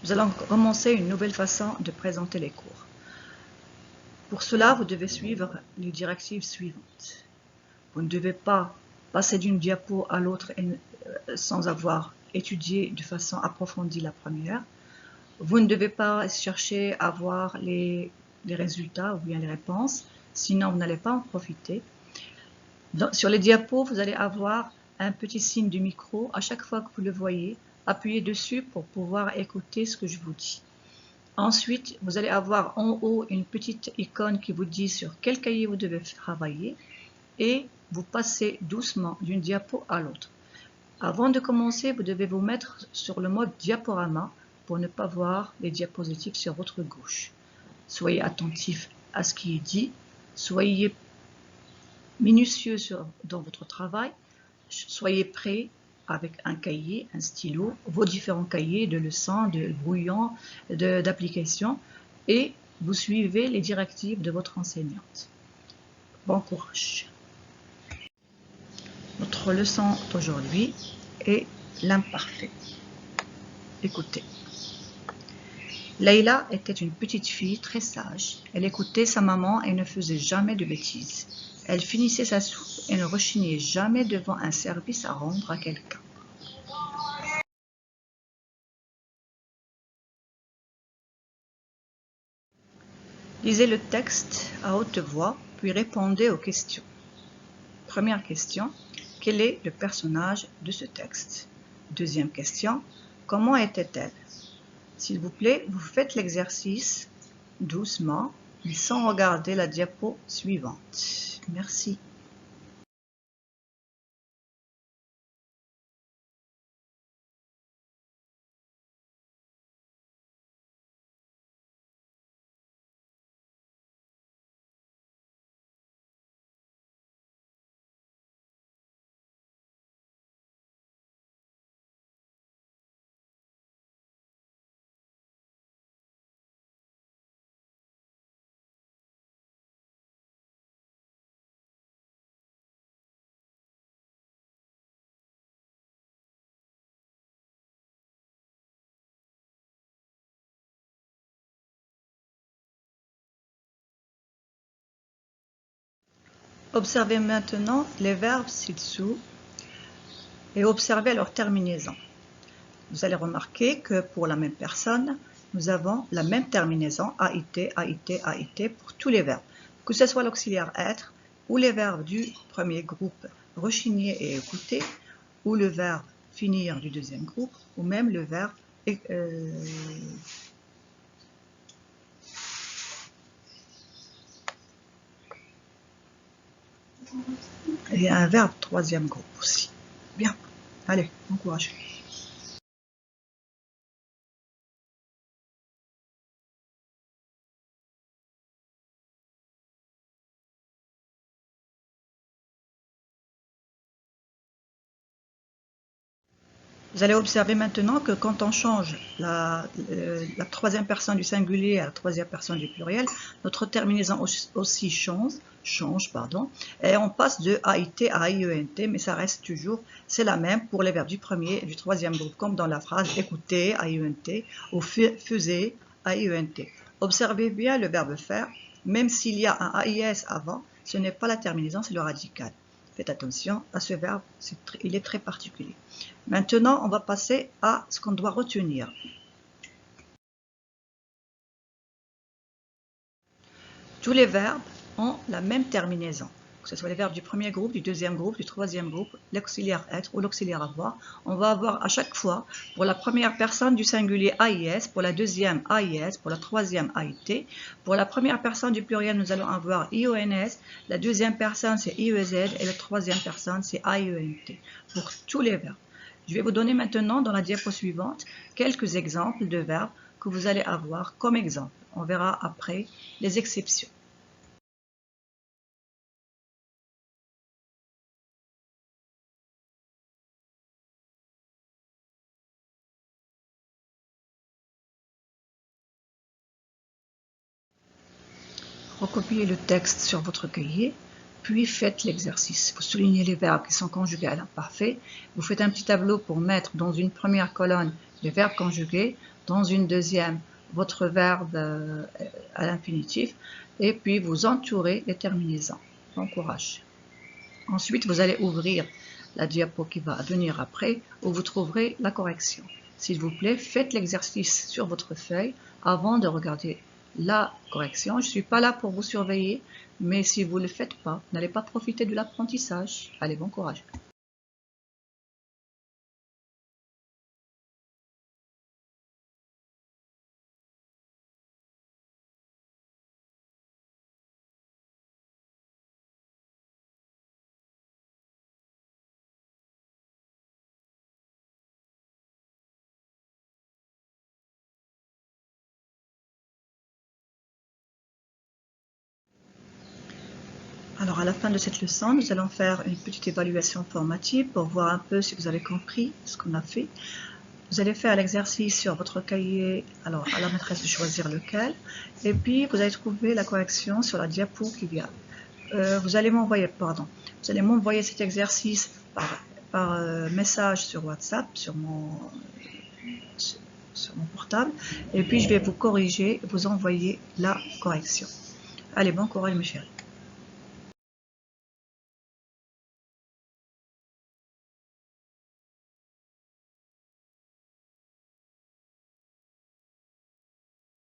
Nous allons commencer une nouvelle façon de présenter les cours. Pour cela, vous devez suivre les directives suivantes. Vous ne devez pas passer d'une diapo à l'autre sans avoir étudié de façon approfondie la première. Vous ne devez pas chercher à voir les résultats ou bien les réponses, sinon vous n'allez pas en profiter. Sur les diapos, vous allez avoir un petit signe du micro. À chaque fois que vous le voyez, appuyez dessus pour pouvoir écouter ce que je vous dis. Ensuite, vous allez avoir en haut une petite icône qui vous dit sur quel cahier vous devez travailler et vous passez doucement d'une diapo à l'autre. Avant de commencer, vous devez vous mettre sur le mode diaporama pour ne pas voir les diapositives sur votre gauche. Soyez attentif à ce qui est dit, soyez minutieux dans votre travail, soyez prêt avec un cahier, un stylo, vos différents cahiers de leçons, de brouillons, d'applications, et vous suivez les directives de votre enseignante. Bon courage. Notre leçon d'aujourd'hui est l'imparfait. Écoutez. Leïla était une petite fille très sage. Elle écoutait sa maman et ne faisait jamais de bêtises. Elle finissait sa soupe et ne rechignait jamais devant un service à rendre à quelqu'un. Lisez le texte à haute voix, puis répondez aux questions. Première question, quel est le personnage de ce texte? Deuxième question, comment était-elle? S'il vous plaît, vous faites l'exercice doucement et sans regarder la diapo suivante. Merci. Observez maintenant les verbes ci-dessous et observez leur terminaison. Vous allez remarquer que pour la même personne, nous avons la même terminaison AIT, AIT, AIT pour tous les verbes, que ce soit l'auxiliaire être ou les verbes du premier groupe rechigner et écouter, ou le verbe finir du deuxième groupe, ou même le verbe et un verbe troisième groupe aussi. Bien, allez, bon courage. Vous allez observer maintenant que quand on change la troisième personne du singulier à la troisième personne du pluriel, notre terminaison aussi change, et on passe de AIT à AIENT, mais ça reste toujours, c'est la même pour les verbes du premier et du troisième groupe, comme dans la phrase écouter, AIENT, ou faisait, AIENT. Observez bien le verbe faire, même s'il y a un AIS avant, ce n'est pas la terminaison, c'est le radical. Faites attention à ce verbe, il est très particulier. Maintenant, on va passer à ce qu'on doit retenir. Tous les verbes ont la même terminaison, que ce soit les verbes du premier groupe, du deuxième groupe, du troisième groupe, l'auxiliaire être ou l'auxiliaire avoir. On va avoir à chaque fois, pour la première personne du singulier AIS, pour la deuxième AIS, pour la troisième AIT. Pour la première personne du pluriel, nous allons avoir IONS, la deuxième personne c'est IEZ et la troisième personne c'est AIENT, pour tous les verbes. Je vais vous donner maintenant dans la diapo suivante quelques exemples de verbes que vous allez avoir comme exemple. On verra après les exceptions. Recopiez le texte sur votre cahier, puis faites l'exercice. Vous soulignez les verbes qui sont conjugués à l'imparfait. Vous faites un petit tableau pour mettre dans une première colonne les verbes conjugués, dans une deuxième, votre verbe à l'infinitif, et puis vous entourez les terminaisons. Bon courage. Ensuite, vous allez ouvrir la diapo qui va venir après, où vous trouverez la correction. S'il vous plaît, faites l'exercice sur votre feuille avant de regarder la correction. Je ne suis pas là pour vous surveiller, mais si vous ne le faites pas, vous n'allez pas profiter de l'apprentissage. Allez, bon courage. Alors à la fin de cette leçon, nous allons faire une petite évaluation formative pour voir un peu si vous avez compris ce qu'on a fait. Vous allez faire l'exercice sur votre cahier, alors à la maîtresse de choisir lequel, et puis vous allez trouver la correction sur la diapo qui vient. Vous allez m'envoyer cet exercice par message sur WhatsApp, sur mon portable, et puis je vais vous corriger et vous envoyer la correction. Allez, bon courage mes chéris.